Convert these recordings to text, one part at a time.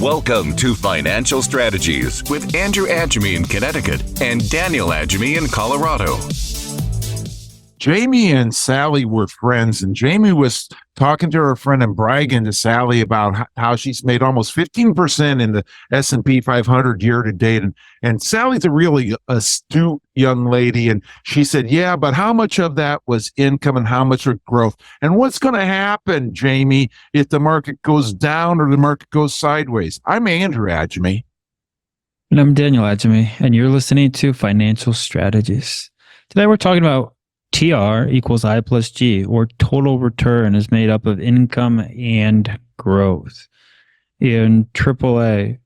Welcome to Financial Strategies with Andrew Agemy in Connecticut and Daniel Agemy in Colorado. Jamie and Sally were friends, and Jamie was talking to her friend and bragging to Sally about how she's made almost 15% in the S&P 500 year to date. And Sally's a really astute young lady, and she said, yeah, but how much of that was income and how much was growth? And what's going to happen, Jamie, if the market goes down or the market goes sideways? I'm Andrew Agemy. And I'm Daniel Agemy, and you're listening to Financial Strategies. Today we're talking about TR equals I plus G, or total return is made up of income and growth. In AAA,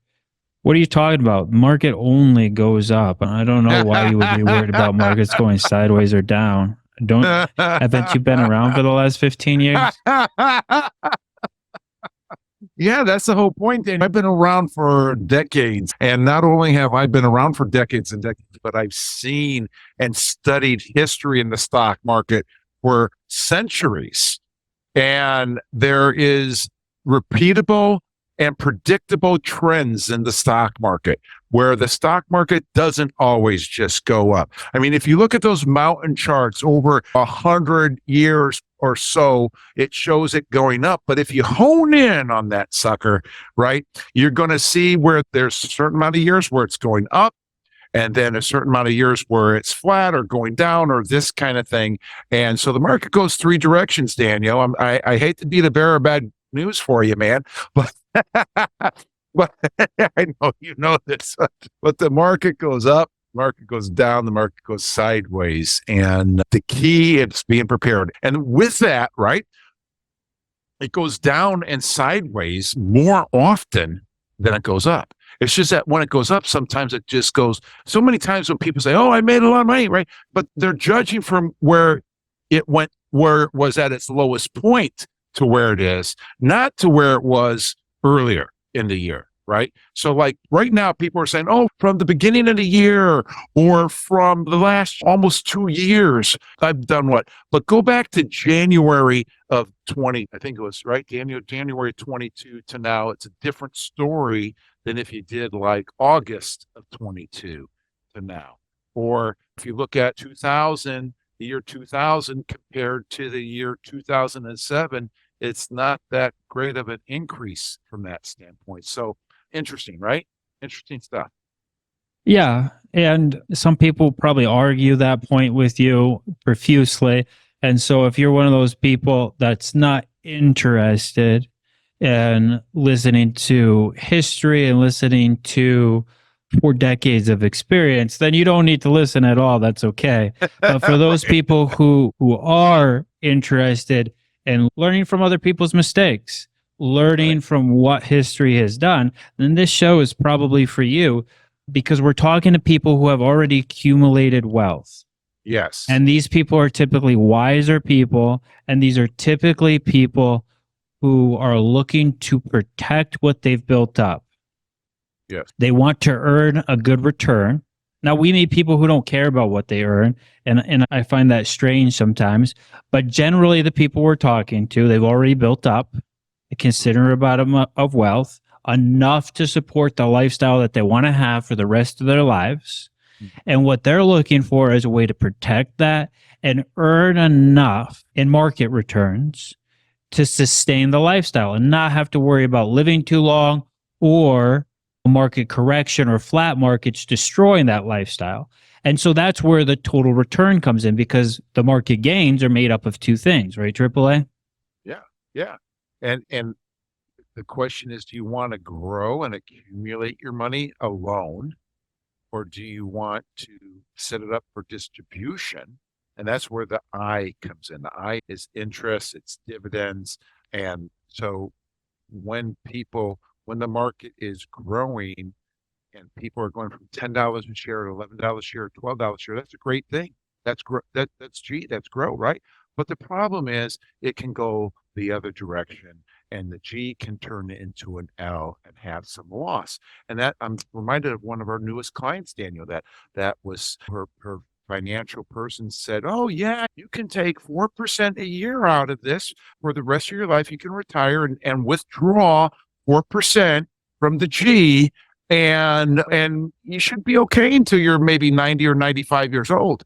what are you talking about? Market only goes up. And I don't know why you would be worried about markets going sideways or down. Haven't you been around for the last 15 years? Yeah, that's the whole point, Dan. I've been around for decades. And not only have I been around for decades and decades, but I've seen and studied history in the stock market for centuries. And there is repeatable and predictable trends in the stock market where the stock market doesn't always just go up. I mean, if you look at those mountain charts over 100 years or so, it shows it going up. But if you hone in on that sucker, right, you're going to see where there's a certain amount of years where it's going up, and then a certain amount of years where it's flat or going down or this kind of thing. And so the market goes three directions, Daniel. I hate to be the bearer of bad news for you, man, but but I know you know this. But the market goes up, market goes down, the market goes sideways. And the key is being prepared. And with that, right, it goes down and sideways more often than it goes up. It's just that when it goes up, sometimes it just goes so many times when people say, oh, I made a lot of money, right? But they're judging from where it went, where it was at its lowest point to where it is, not to where it was earlier in the year, right? So like right now, people are saying, oh, from the beginning of the year or from the last almost 2 years, I've done what? But go back to January of 20, I think it was, right? January 22 to now, it's a different story than if you did like August of 22 to now. Or if you look at 2000, the year 2000 compared to the year 2007, it's not that great of an increase from that standpoint. So interesting, right? Interesting stuff. Yeah. And some people probably argue that point with you profusely. And so if you're one of those people that's not interested in listening to history and listening to 4 decades of experience, then you don't need to listen at all. That's okay. But for those people who are interested in learning from other people's mistakes, learning from what history has done, then this show is probably for you, because we're talking to people who have already accumulated wealth. Yes. And these people are typically wiser people, and these are typically people who are looking to protect what they've built up. Yes. They want to earn a good return. Now, we meet people who don't care about what they earn, and I find that strange sometimes. But generally, the people we're talking to, they've already built up a considerable amount of wealth, enough to support the lifestyle that they want to have for the rest of their lives. And what they're looking for is a way to protect that and earn enough in market returns to sustain the lifestyle and not have to worry about living too long or a market correction or flat markets destroying that lifestyle. And so that's where the total return comes in, because the market gains are made up of 2 things, right, AAA? Yeah. And the question is, do you want to grow and accumulate your money alone, or do you want to set it up for distribution? And that's where the I comes in. The I is interest, it's dividends. And so when the market is growing and people are going from $10 a share to $11 a share, $12 a share, that's a great thing. That's grow, right? But the problem is it can go the other direction, and the G can turn into an L and have some loss. And that I'm reminded of one of our newest clients, Daniel, that was her financial person said, oh yeah, you can take 4% a year out of this for the rest of your life. You can retire and withdraw 4% from the G, and you should be okay until you're maybe 90 or 95 years old.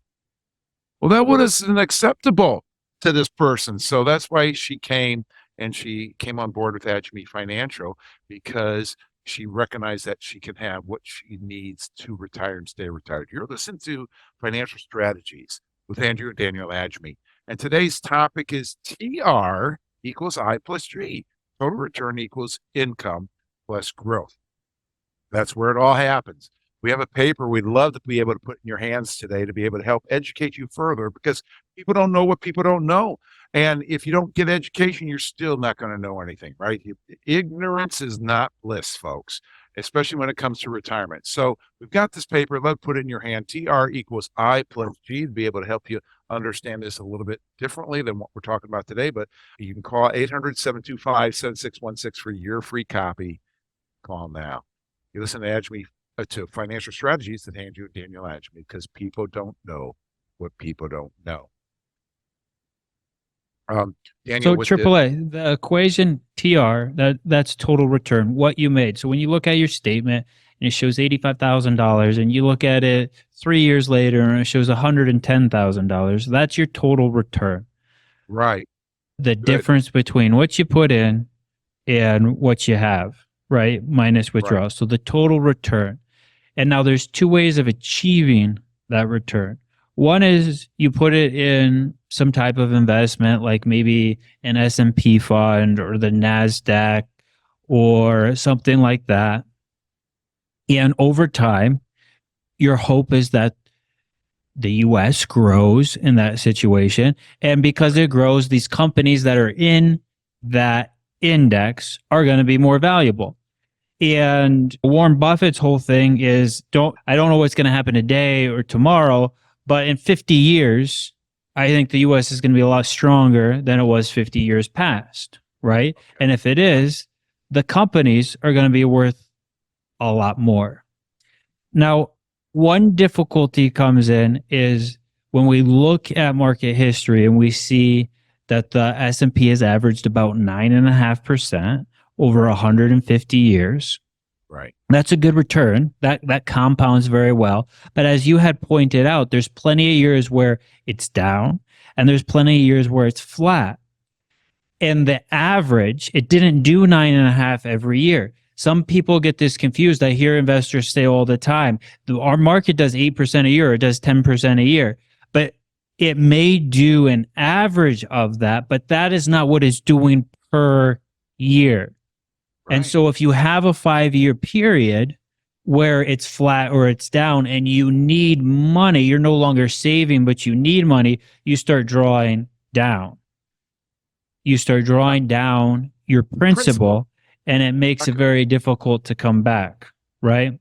Well, that wasn't acceptable to this person. So that's why she came on board with Agemy Financial, because she recognized that she can have what she needs to retire and stay retired. You're listening to Financial Strategies with Andrew and Daniel Agemy. And today's topic is TR equals I plus G. Total return equals income plus growth. That's where it all happens. We have a paper we'd love to be able to put in your hands today to be able to help educate you further, because people don't know what people don't know. And if you don't get education, you're still not going to know anything, right? Ignorance is not bliss, folks, especially when it comes to retirement. So we've got this paper. Let's put it in your hand. TR equals I plus G to be able to help you understand this a little bit differently than what we're talking about today. But you can call 800-725-7616 for your free copy. Call now. You listen to Agemy, to Financial Strategies with Andrew and Daniel Agemy, because people don't know what people don't know. Daniel, so AAA, the equation TR, that's total return, what you made. So when you look at your statement and it shows $85,000, and you look at it 3 years later and it shows $110,000, that's your total return. Right. The difference between what you put in and what you have, right? Minus withdrawal. Right. So the total return. And now there's two ways of achieving that return. One is you put it in some type of investment, like maybe an S&P fund or the NASDAQ or something like that. And over time, your hope is that the US grows in that situation. And because it grows, these companies that are in that index are going to be more valuable. And Warren Buffett's whole thing is, I don't know what's going to happen today or tomorrow, but in 50 years, I think the US is going to be a lot stronger than it was 50 years past, right? And if it is, the companies are going to be worth a lot more. Now, one difficulty comes in is when we look at market history and we see that the S&P has averaged about 9.5% over 150 years. Right. That's a good return. That compounds very well. But as you had pointed out, there's plenty of years where it's down and there's plenty of years where it's flat. And the average, it didn't do 9.5 every year. Some people get this confused. I hear investors say all the time, our market does 8% a year or it does 10% a year. But it may do an average of that, but that is not what it's doing per year. Right. And so if you have a 5-year period where it's flat or it's down and you need money, you're no longer saving, but you need money, you start drawing down. You start drawing down your principal. And it makes it very difficult to come back, right?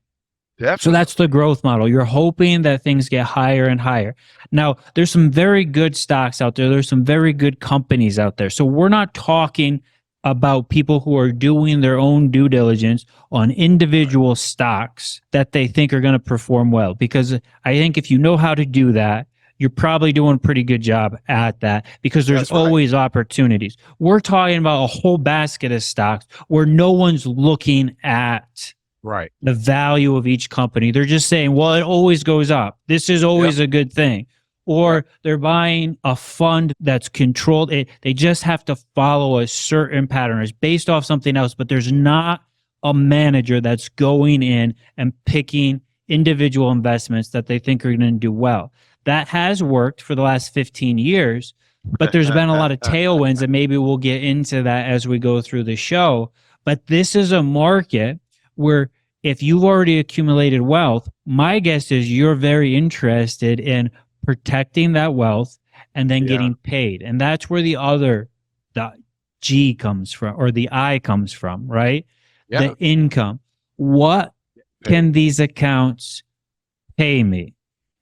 Definitely. So that's the growth model. You're hoping that things get higher and higher. Now, there's some very good stocks out there. There's some very good companies out there. So we're not talking about people who are doing their own due diligence on individual stocks that they think are going to perform well. Because I think if you know how to do that, you're probably doing a pretty good job at that, because there's always opportunities. We're talking about a whole basket of stocks where no one's looking at the value of each company. They're just saying, well, it always goes up. This is always a good thing. Or they're buying a fund that's controlled. They just have to follow a certain pattern. It's based off something else, but there's not a manager that's going in and picking individual investments that they think are going to do well. That has worked for the last 15 years, but there's been a lot of tailwinds, and maybe we'll get into that as we go through the show. But this is a market where if you've already accumulated wealth, my guess is you're very interested in protecting that wealth and then getting paid. And that's where the G comes from, or the I comes from, right? Yeah. The income. What can these accounts pay me?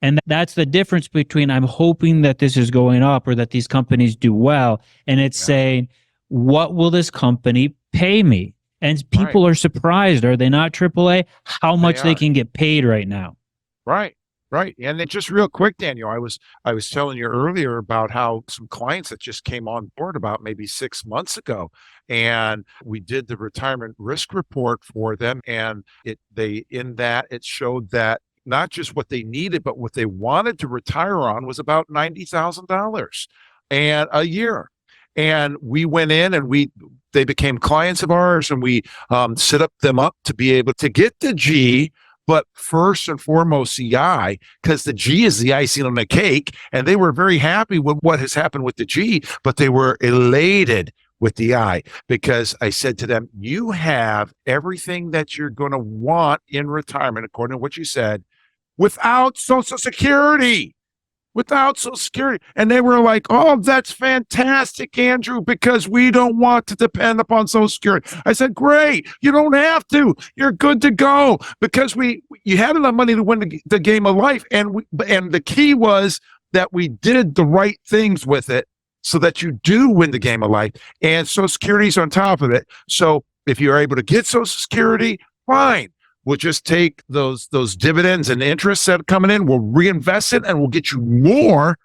And that's the difference between I'm hoping that this is going up or that these companies do well. And it's saying, what will this company pay me? And people are surprised. Are they not AAA? How much they can get paid right now. Right. Right. And then just real quick, Daniel, I was telling you earlier about how some clients that just came on board about maybe 6 months ago. And we did the retirement risk report for them. And it showed that not just what they needed, but what they wanted to retire on was about $90,000 and a year. And we went in and they became clients of ours, and we set them up to be able to get the G, but first and foremost, the I, because the G is the icing on the cake. And they were very happy with what has happened with the G, but they were elated with the I, because I said to them, you have everything that you're going to want in retirement, according to what you said, without Social Security. Without Social Security. And they were like, oh, that's fantastic, Andrew, because we don't want to depend upon Social Security. I said, great. You don't have to. You're good to go, because you had enough money to win the game of life. And the key was that we did the right things with it so that you do win the game of life. And Social Security's on top of it. So if you're able to get Social Security, fine. We'll just take those dividends and interests that are coming in. We'll reinvest it, and we'll get you more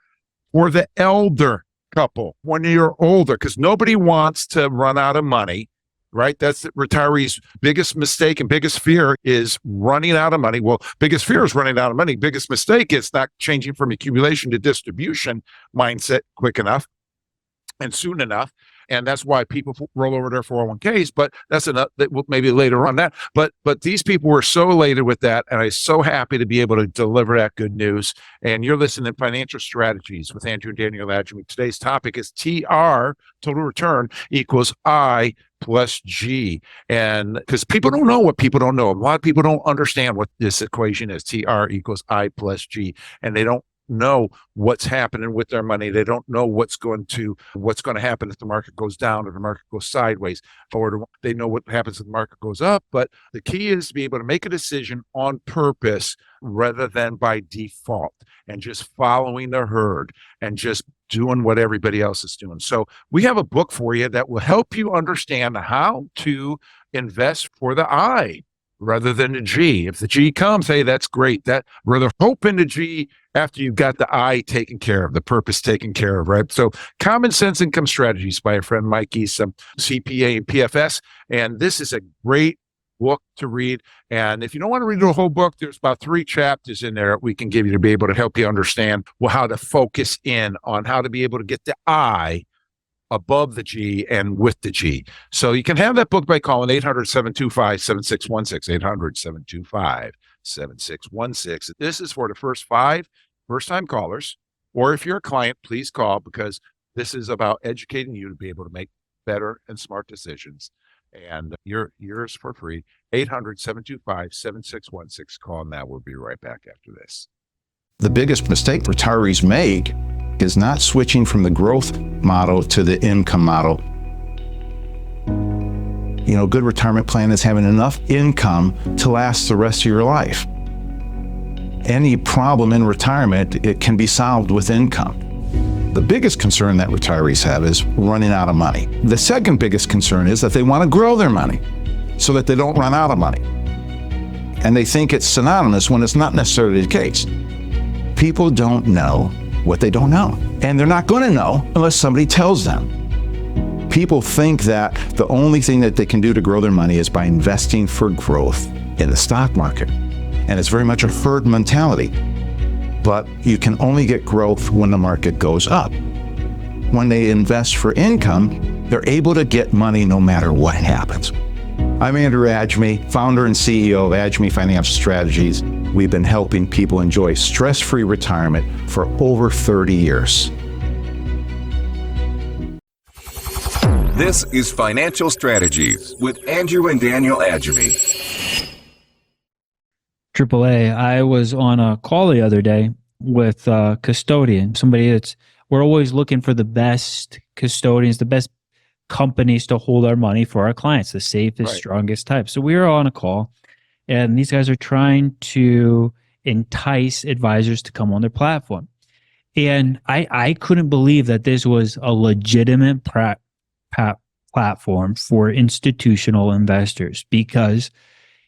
for the elder couple when you're older, because nobody wants to run out of money, right? That's the retiree's biggest mistake and biggest fear is running out of money. Well, biggest fear is running out of money. Biggest mistake is not changing from accumulation to distribution mindset quick enough and soon enough. And that's why people roll over their 401ks, but that's enough. Maybe later on that. But these people were so elated with that, and I'm so happy to be able to deliver that good news. And you're listening to Financial Strategies with Andrew and Daniel Agemy. Today's topic is TR, total return, equals I plus G. And because people don't know what people don't know. A lot of people don't understand what this equation is. TR equals I plus G. And they don't know what's happening with their money. They don't know what's going to happen if the market goes down or the market goes sideways, or they know what happens if the market goes up. But the key is to be able to make a decision on purpose rather than by default, and just following the herd and just doing what everybody else is doing. So we have a book for you that will help you understand how to invest for the I rather than the G. If the G comes, hey, that's great. That rather hope in the G after you've got the I taken care of, the purpose taken care of, right? So Common Sense Income Strategies by a friend, Mike Eastham, CPA and PFS. And this is a great book to read. And if you don't want to read the whole book, there's about 3 chapters in there we can give you to be able to help you understand how to focus in on how to be able to get the I above the G and with the G. So you can have that book by calling 800-725-7616, 800-725-7616. This is for the first 5 first-time callers, or if you're a client, please call, because this is about educating you to be able to make better and smart decisions. And yours for free, 800-725-7616. Call now. We'll be right back after this. The biggest mistake retirees make is not switching from the growth model to the income model. A good retirement plan is having enough income to last the rest of your life. Any problem in retirement, it can be solved with income. The biggest concern that retirees have is running out of money. The second biggest concern is that they want to grow their money so that they don't run out of money. And they think it's synonymous when it's not necessarily the case. People don't know what they don't know. And they're not going to know unless somebody tells them. People think that the only thing that they can do to grow their money is by investing for growth in the stock market. And it's very much a herd mentality. But you can only get growth when the market goes up. When they invest for income, they're able to get money no matter what happens. I'm Andrew Agemy, founder and CEO of Agemy Financial Strategies. We've been helping people enjoy stress-free retirement for over 30 years. This is Financial Strategies with Andrew and Daniel Agemy. AAA, I was on a call the other day with a custodian, we're always looking for the best custodians, the best companies to hold our money for our clients, the safest, strongest type. So we were on a call, and these guys are trying to entice advisors to come on their platform. And I couldn't believe that this was a legitimate platform for institutional investors, because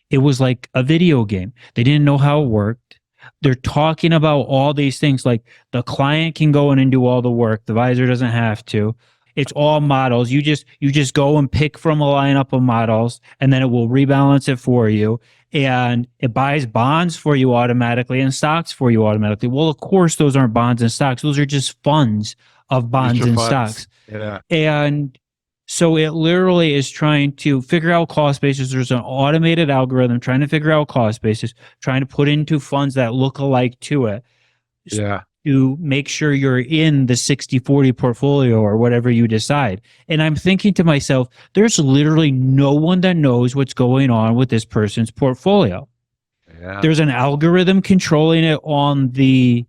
it was like a video game. They didn't know how it worked. They're talking about all these things like the client can go in and do all the work. The advisor doesn't have to. It's all models. You just go and pick from a lineup of models, and then it will rebalance it for you. And it buys bonds for you automatically and stocks for you automatically. Well, of course, those aren't bonds and stocks. Those are just funds of bonds Mutual and funds. stocks. Yeah. And so it literally is trying to figure out cost basis. There's an automated algorithm trying to figure out cost basis, trying to put into funds that look alike to it. Yeah. To make sure you're in the 60-40 portfolio or whatever you decide. And I'm thinking to myself, there's literally no one that knows what's going on with this person's portfolio. Yeah. There's an algorithm controlling it on the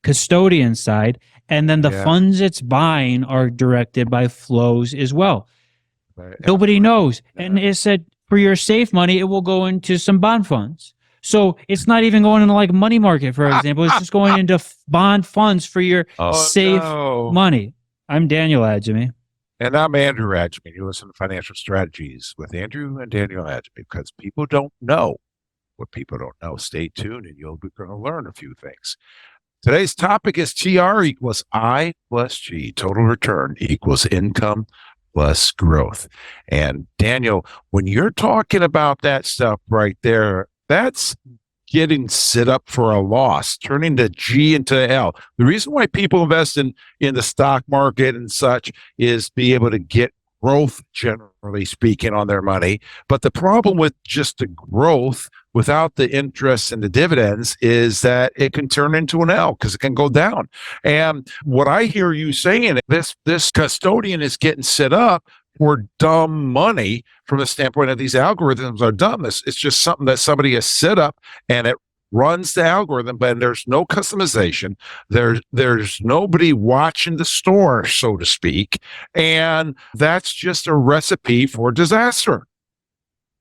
custodian side, and then the funds it's buying are directed by flows as well. Right. Nobody knows. And it said for your safe money, it will go into some bond funds. So it's not even going into like money market, for example. It's just going into bond funds for your safe money. I'm Daniel Agemy. And I'm Andrew Agemy. You listen to Financial Strategies with Andrew and Daniel Agemy, because people don't know what people don't know. Stay tuned and you'll be going to learn a few things. Today's topic is TR equals I plus G. Total return equals income plus growth. And Daniel, when you're talking about that stuff right there, that's getting set up for a loss, turning the G into L. The reason why people invest in the stock market and such is be able to get growth, generally speaking, on their money. But the problem with just the growth without the interest and the dividends is that it can turn into an L because it can go down. And what I hear you saying, this custodian is getting set up for dumb money from the standpoint of these algorithms are dumb. It's just something that somebody has set up and it runs the algorithm, but there's no customization. There's nobody watching the store, so to speak. And that's just a recipe for disaster.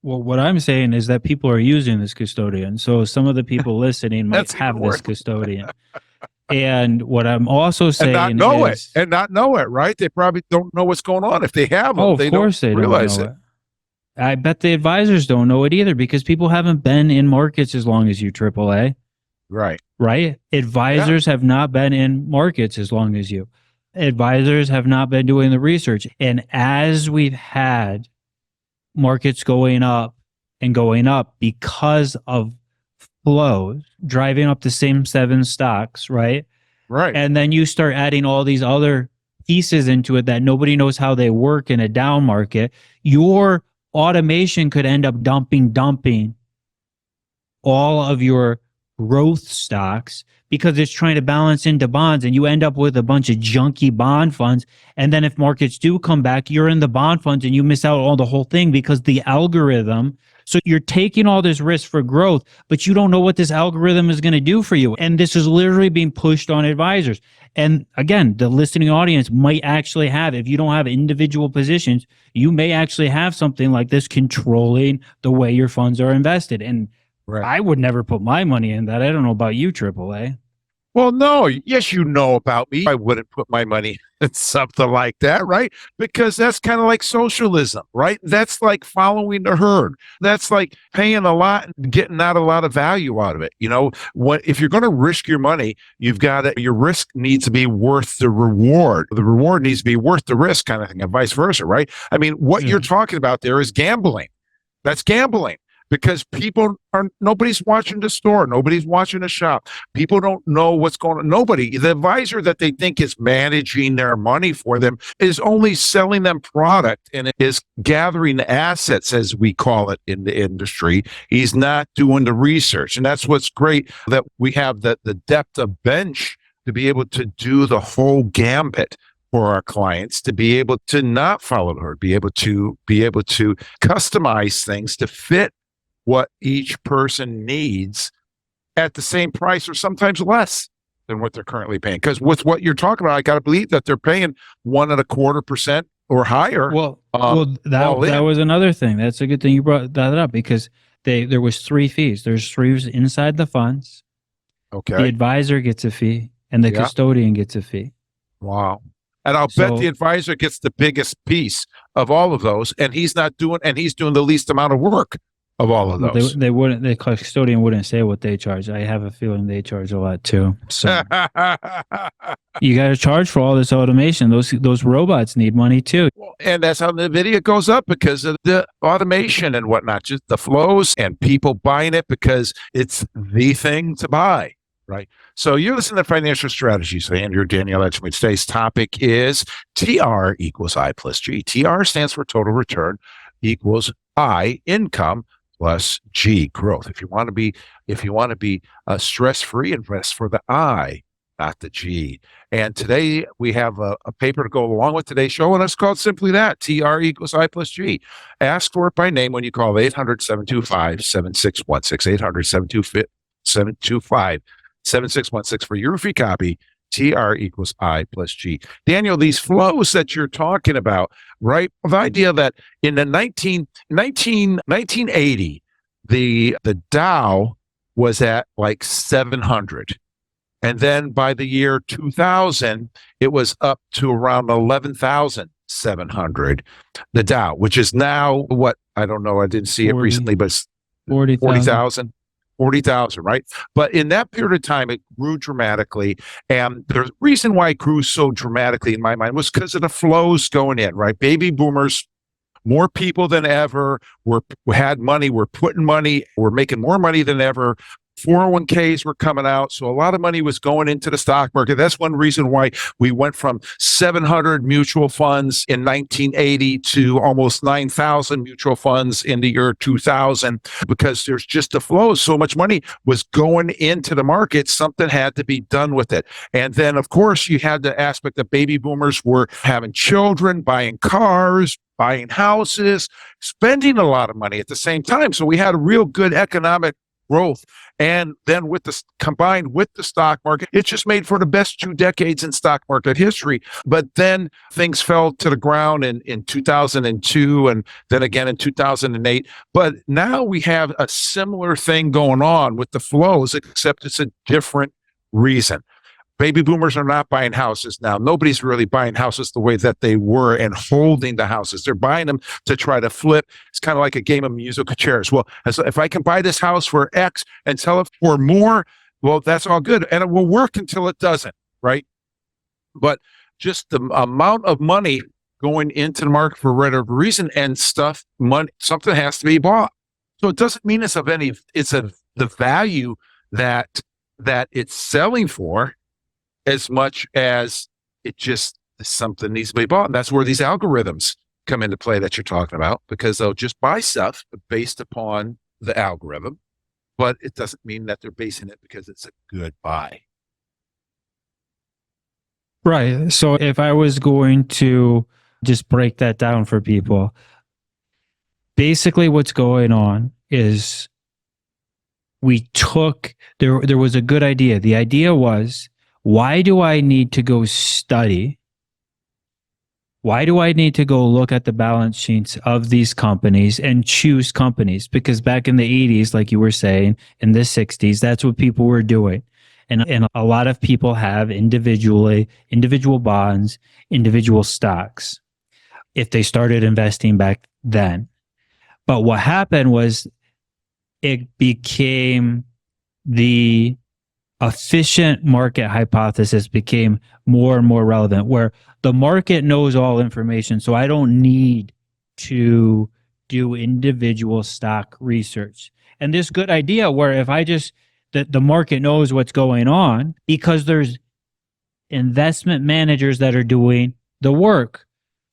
Well, what I'm saying is that people are using this custodian. So some of the people listening might have this custodian. And what I'm also saying and not know it, right? They probably don't know what's going on. If they have them, of course they don't realize know it. I bet the advisors don't know it either because people haven't been in markets as long as you, AAA. Right. Right? Advisors have not been in markets as long as you. Advisors have not been doing the research. And as we've had markets going up and going up because of flows, driving up the same 7 stocks, right? Right. And then you start adding all these other pieces into it that nobody knows how they work in a down market. Your automation could end up dumping all of your growth stocks because it's trying to balance into bonds, and you end up with a bunch of junky bond funds. And then if markets do come back, you're in the bond funds and you miss out on the whole thing because the algorithm. So you're taking all this risk for growth, but you don't know what this algorithm is going to do for you. And this is literally being pushed on advisors. And again, the listening audience might actually have, if you don't have individual positions, you may actually have something like this controlling the way your funds are invested. And I would never put my money in that. I don't know about you, AAA. Well, no. Yes, you know about me. I wouldn't put my money in something like that, right? Because that's kind of like socialism, right? That's like following the herd. That's like paying a lot and getting not a lot of value out of it. You know, if you're going to risk your money, your risk needs to be worth the reward. The reward needs to be worth the risk, kind of thing, and vice versa, right? I mean, what you're talking about there is gambling. That's gambling. Because nobody's watching the store. Nobody's watching the shop. People don't know what's going on. Nobody, the advisor that they think is managing their money for them is only selling them product and is gathering assets, as we call it in the industry. He's not doing the research. And that's what's great, that we have the depth of bench to be able to do the whole gambit for our clients, to be able to not follow the herd, be able to customize things to fit what each person needs at the same price or sometimes less than what they're currently paying. Because with what you're talking about, I got to believe that they're paying 1.25% or higher. That was another thing. That's a good thing you brought that up, because there was 3 fees. There's 3 inside the funds. Okay. The advisor gets a fee and the custodian gets a fee. Wow. And I'll bet the advisor gets the biggest piece of all of those, and he's doing the least amount of work. of all of Well, those. they wouldn't. The custodian wouldn't say what they charge. I have a feeling they charge a lot too. So you got to charge for all this automation. Those robots need money too. And that's how NVIDIA goes up, because of the automation and whatnot, just the flows and people buying it because it's the thing to buy, right? So you're listening to Financial Strategies. So Andrew, Daniel Agemy. Today's topic is TR equals I plus G. TR stands for total return equals I, income, plus G, growth. If you want to be stress-free, invest for the I, not the G. And today we have a paper to go along with today's show, and it's called simply that, TR equals I plus G. Ask for it by name when you call 800-725-7616, 800-725-7616 for your free copy. TR equals I plus G. Daniel, these flows that you're talking about, right? The idea that in the 1980, the Dow was at like 700. And then by the year 2000, it was up to around 11,700, the Dow, which is now what? I don't know. I didn't see it recently, but 40,000. 40,000, right? But in that period of time, it grew dramatically. And the reason why it grew so dramatically in my mind was because of the flows going in, right? Baby boomers, more people than ever had money, were putting money, were making more money than ever. 401ks were coming out. So a lot of money was going into the stock market. That's one reason why we went from 700 mutual funds in 1980 to almost 9,000 mutual funds in the year 2000, because there's just a flow. So much money was going into the market. Something had to be done with it. And then, of course, you had the aspect that baby boomers were having children, buying cars, buying houses, spending a lot of money at the same time. So we had a real good economic growth. And then combined with the stock market, it just made for the best 2 decades in stock market history. But then things fell to the ground in 2002 and then again in 2008. But now we have a similar thing going on with the flows, except it's a different reason. Baby boomers are not buying houses now. Nobody's really buying houses the way that they were and holding the houses. They're buying them to try to flip. It's kind of like a game of musical chairs. Well, if I can buy this house for X and sell it for more, well, that's all good. And it will work until it doesn't, right? But just the amount of money going into the market for whatever reason and something has to be bought. So it doesn't mean it's the value that it's selling for, as much as it just something needs to be bought. And that's where these algorithms come into play that you're talking about, because they'll just buy stuff based upon the algorithm, but it doesn't mean that they're basing it because it's a good buy. Right. So if I was going to just break that down for people, basically what's going on is there was a good idea. The idea was, why do I need to go study? Why do I need to go look at the balance sheets of these companies and choose companies? Because back in the 80s, like you were saying, in the 60s, that's what people were doing. And a lot of people have individual bonds, individual stocks, if they started investing back then. But what happened was it became the efficient market hypothesis became more and more relevant, where the market knows all information. So I don't need to do individual stock research. And this good idea where if I just, the market knows what's going on because there's investment managers that are doing the work.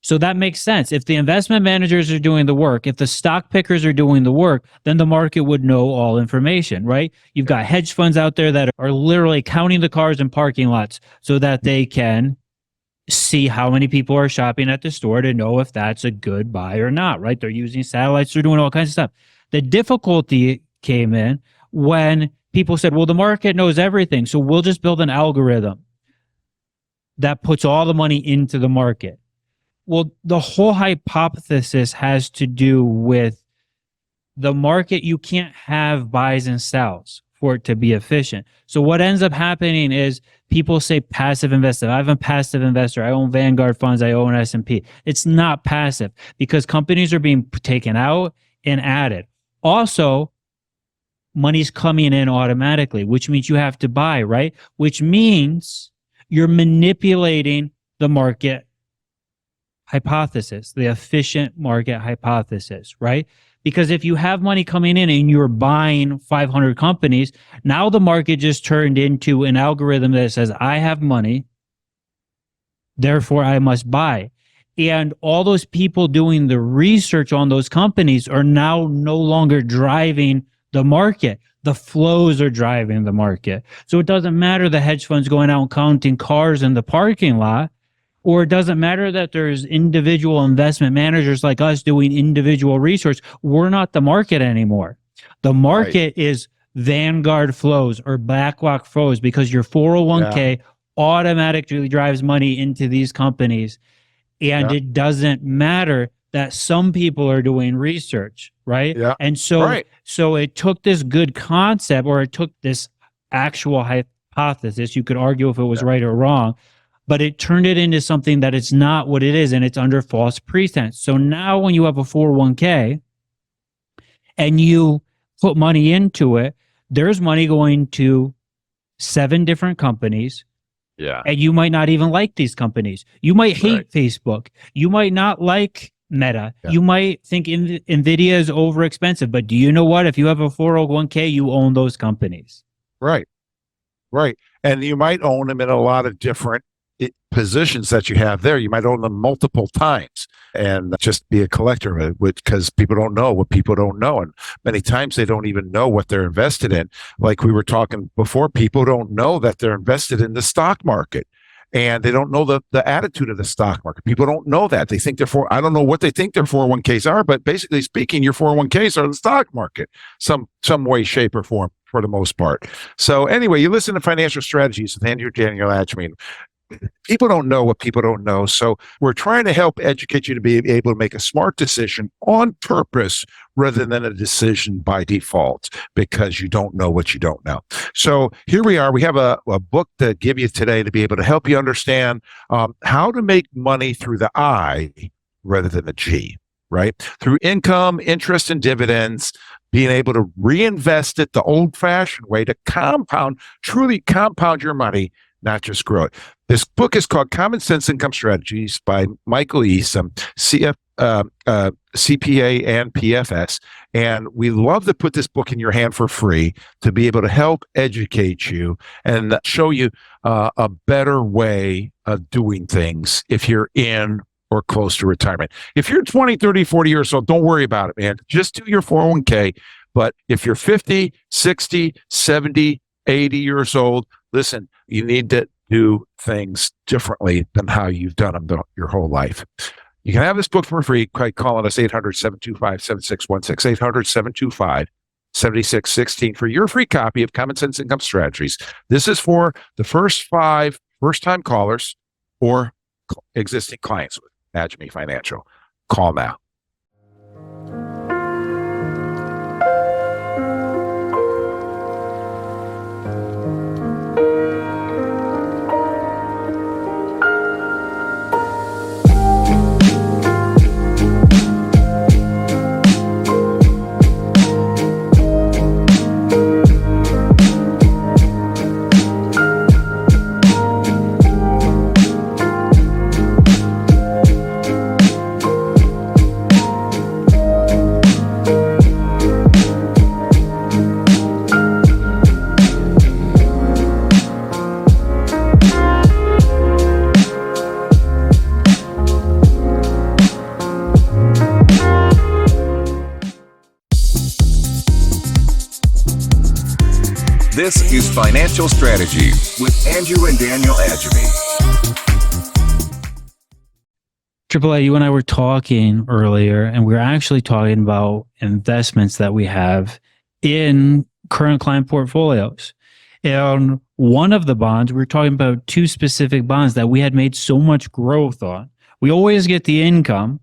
So that makes sense. If the investment managers are doing the work, if the stock pickers are doing the work, then the market would know all information, right? You've got hedge funds out there that are literally counting the cars in parking lots so that they can see how many people are shopping at the store to know if that's a good buy or not, right? They're using satellites, they're doing all kinds of stuff. The difficulty came in when people said, well, the market knows everything, so we'll just build an algorithm that puts all the money into the market. Well, the whole hypothesis has to do with the market. You can't have buys and sells for it to be efficient. So what ends up happening is people say passive investor. I'm a passive investor. I own Vanguard funds. I own S&P. It's not passive because companies are being taken out and added. Also, money's coming in automatically, which means you have to buy, right? Which means you're manipulating the market hypothesis, the efficient market hypothesis, right? Because if you have money coming in and you're buying 500 companies, now the market just turned into an algorithm that says, I have money, therefore I must buy. And all those people doing the research on those companies are now no longer driving the market. The flows are driving the market. So it doesn't matter the hedge funds going out and counting cars in the parking lot, or it doesn't matter that there's individual investment managers like us doing individual research. We're not the market anymore. The market is Vanguard flows or BlackRock flows, because your 401k automatically drives money into these companies. And it doesn't matter that some people are doing research, right? Yeah. And so, so it took this good concept, or it took this actual hypothesis. You could argue if it was right or wrong, but it turned it into something that it's not what it is, and it's under false pretense. So now when you have a 401k and you put money into it, there's money going to 7 different companies. Yeah. And you might not even like these companies. You might hate Facebook. You might not like Meta. You might think NVIDIA is overexpensive. But do you know what? If you have a 401k, you own those companies. Right. And you might own them in a lot of different positions that you have there. You might own them multiple times and just be a collector of it, because people don't know what people don't know. And many times they don't even know what they're invested in. Like we were talking before, people don't know that they're invested in the stock market, and they don't know the attitude of the stock market. People don't know that. They think I don't know what they think their 401ks are, but basically speaking, your 401ks are the stock market, some way, shape, or form, for the most part. So anyway, you listen to Financial Strategies with Daniel Agemy. People don't know what people don't know. So we're trying to help educate you to be able to make a smart decision on purpose rather than a decision by default, because you don't know what you don't know. So here we are. We have a book to give you today to be able to help you understand how to make money through the I rather than the G, right? Through income, interest, and dividends, being able to reinvest it the old-fashioned way to truly compound your money, not just grow it. This book is called Common Sense Income Strategies by Michael Easom, CPA and PFS. And we love to put this book in your hand for free to be able to help educate you and show you a better way of doing things if you're in or close to retirement. If you're 20, 30, 40 years old, don't worry about it, man. Just do your 401k. But if you're 50, 60, 70, 80 years old, listen, you need to do things differently than how you've done them your whole life. You can have this book for free by calling us 800-725-7616, 800-725-7616 for your free copy of Common Sense Income Strategies. This is for the first 5 first-time callers or existing clients with Agemy Financial. Call now. This is Financial Strategy with Andrew and Daniel Agemy. AAA, you and I were talking earlier, and we were actually talking about investments that we have in current client portfolios. And one of the bonds, we were talking about 2 specific bonds that we had made so much growth on. We always get the income,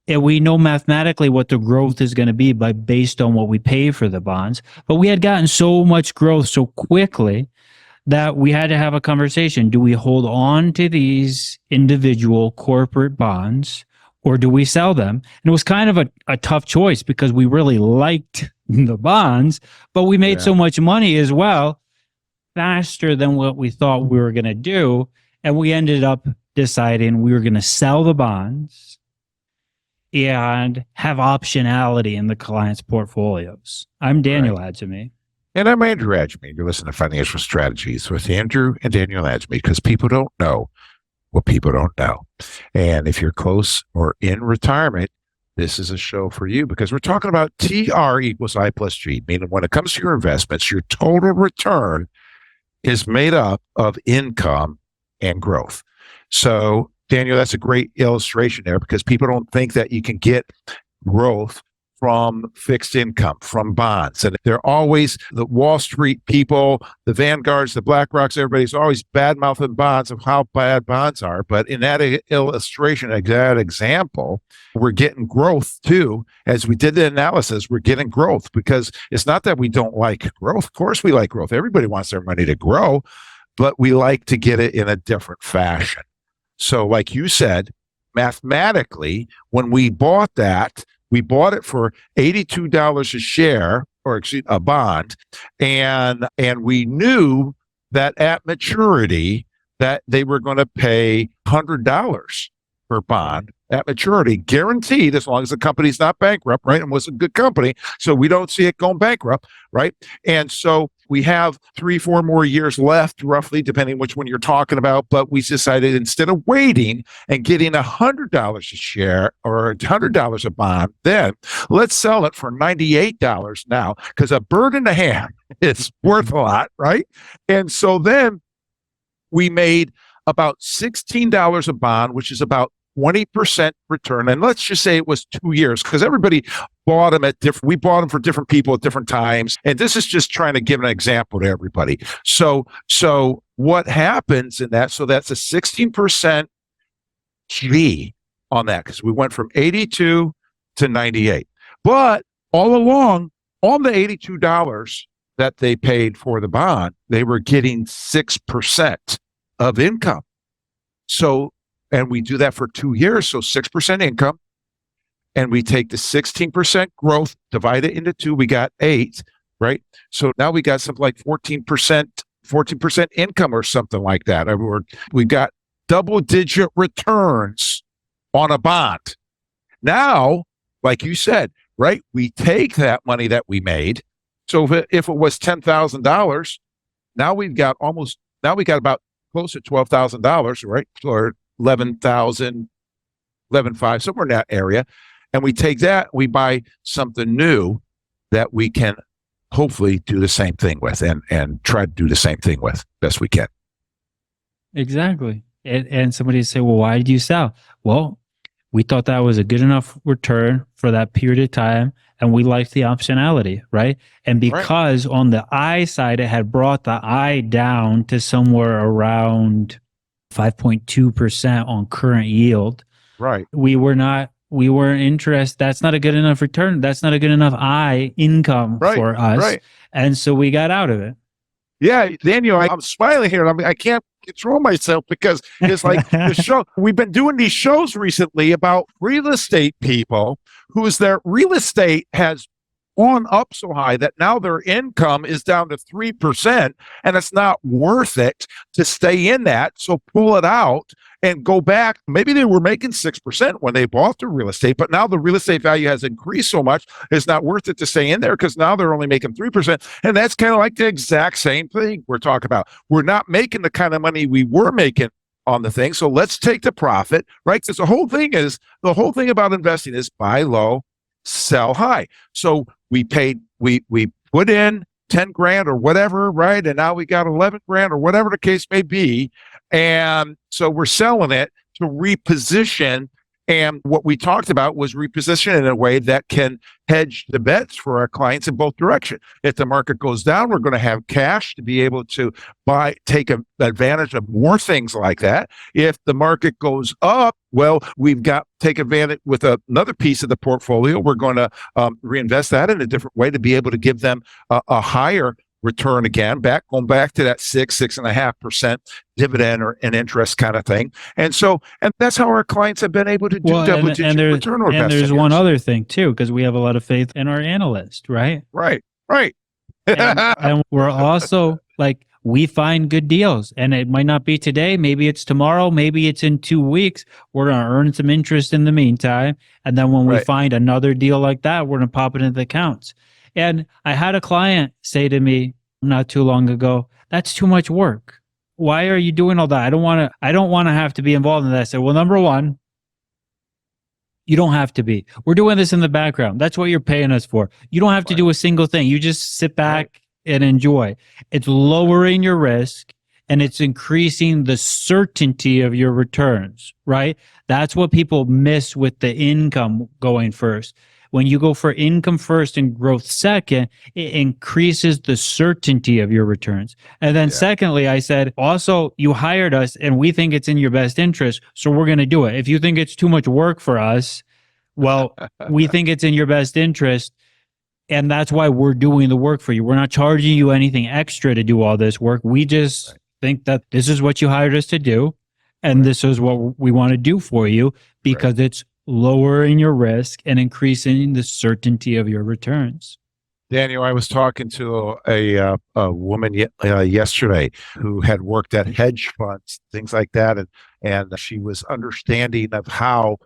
and we know mathematically what the growth is going to be based on what we pay for the bonds. But we had gotten so much growth so quickly that we had to have a conversation. Do we hold on to these individual corporate bonds, or do we sell them? And it was kind of a tough choice because we really liked the bonds, but we made so much money as well, faster than what we thought we were going to do. And we ended up deciding we were going to sell the bonds and have optionality in the client's portfolios. I'm Daniel Agemy. And I'm Andrew Agemy. You're listening to Financial Strategies with Andrew and Daniel Agemy, because people don't know what people don't know. And if you're close or in retirement, this is a show for you, because we're talking about TR equals I plus G, meaning when it comes to your investments, your total return is made up of income and growth. So, Daniel, that's a great illustration there, because people don't think that you can get growth from fixed income, from bonds. And they're always, the Wall Street people, the Vanguards, the BlackRocks, everybody's always bad-mouthing bonds of how bad bonds are. But in that illustration, that example, we're getting growth too. As we did the analysis, we're getting growth, because it's not that we don't like growth. Of course we like growth. Everybody wants their money to grow, but we like to get it in a different fashion. So like you said, mathematically, when we bought that, we bought it for $82 a share, or excuse a bond, and we knew that at maturity that they were going to pay $100 per bond at maturity, guaranteed, as long as the company's not bankrupt, right? And was a good company, so we don't see it going bankrupt, right? And so we have 3-4 more years left, roughly, depending which one you're talking about. But we decided, instead of waiting and getting $100 a share or $100 a bond, then let's sell it for $98 now, because a bird in the hand is worth a lot, right? And so then we made about $16 a bond, which is about 20% return. And let's just say it was 2 years, because everybody bought them we bought them for different people at different times. And this is just trying to give an example to everybody. So what happens in that? So that's a 16% G on that, because we went from 82 to 98. But all along, on the $82 that they paid for the bond, they were getting 6% of income. So, and we do that for 2 years, so 6% income, and we take the 16% growth, divide it into 2, we got 8, right? So now we got something like 14% income or something like that. We got double-digit returns on a bond. Now, like you said, right, we take that money that we made. So if it was $10,000, now we got about close to $12,000, right? Or 11,000, 11,500, somewhere in that area. And we take that, we buy something new that we can hopefully do the same thing with, and try to do the same thing with best we can. Exactly. And somebody say, well, why did you sell? Well, we thought that was a good enough return for that period of time, and we liked the optionality, right? And because on the I side, it had brought the I down to somewhere around 5.2% on current yield. Right. We weren't interested. That's not a good enough return. That's not a good enough income for us. Right. And so we got out of it. Yeah, Daniel, I'm smiling here. I can't control myself, because it's like the show. We've been doing these shows recently about real estate people their real estate has gone up so high that now their income is down to 3%, and it's not worth it to stay in that. So pull it out and go back. Maybe they were making 6% when they bought the real estate, but now the real estate value has increased so much, it's not worth it to stay in there, because now they're only making 3%. And that's kind of like the exact same thing we're talking about. We're not making the kind of money we were making on the thing. So let's take the profit, right? Because the whole thing about investing is buy low, sell high. So we put in 10 grand or whatever, right? And now we got 11 grand or whatever the case may be. And so we're selling it to reposition. And what we talked about was reposition in a way that can hedge the bets for our clients in both directions. If the market goes down, we're going to have cash to be able to take advantage of more things like that. If the market goes up, well, we've got take advantage with another piece of the portfolio. We're going to reinvest that in a different way to be able to give them a higher return again, going back to that 6.5% dividend or an interest kind of thing. And that's how our clients have been able to do double-digit return over the past 10 there's one years. other thing too, because we have a lot of faith in our analyst, right? Right. And we're also like, we find good deals, and it might not be today. Maybe it's tomorrow. Maybe it's in 2 weeks. We're going to earn some interest in the meantime. And then when we find another deal like that, we're going to pop it into the accounts. And I had a client say to me not too long ago, that's too much work. Why are you doing all that? I don't want to have to be involved in that. I said, well, number one, you don't have to be. We're doing this in the background. That's what you're paying us for. You don't have to do a single thing. You just sit back and enjoy. It's lowering your risk, and it's increasing the certainty of your returns, right? That's what people miss with the income going first. When you go for income first and growth second, it increases the certainty of your returns. And then secondly, I said, also, you hired us and we think it's in your best interest, so we're going to do it. If you think it's too much work for us, well, we think it's in your best interest. And that's why we're doing the work for you. We're not charging you anything extra to do all this work. We just think that this is what you hired us to do. And this is what we want to do for you, because it's lowering your risk and increasing the certainty of your returns. Daniel, I was talking to a woman yesterday who had worked at hedge funds, things like that. And she was understanding of how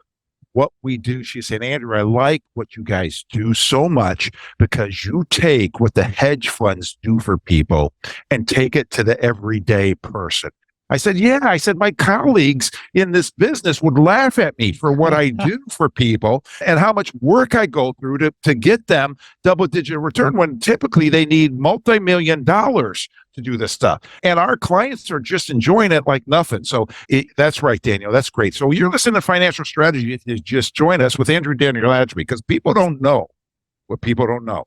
what we do. She said, Andrew, I like what you guys do so much because you take what the hedge funds do for people and take it to the everyday person. I said, yeah. I said, my colleagues in this business would laugh at me for what I do for people and how much work I go through to get them double-digit return when typically they need multi-million dollars to do this stuff. And our clients are just enjoying it like nothing. So that's right, Daniel. That's great. So you're listening to Financial Strategy. You just join us with Andrew Daniel Agemy, because people don't know what people don't know.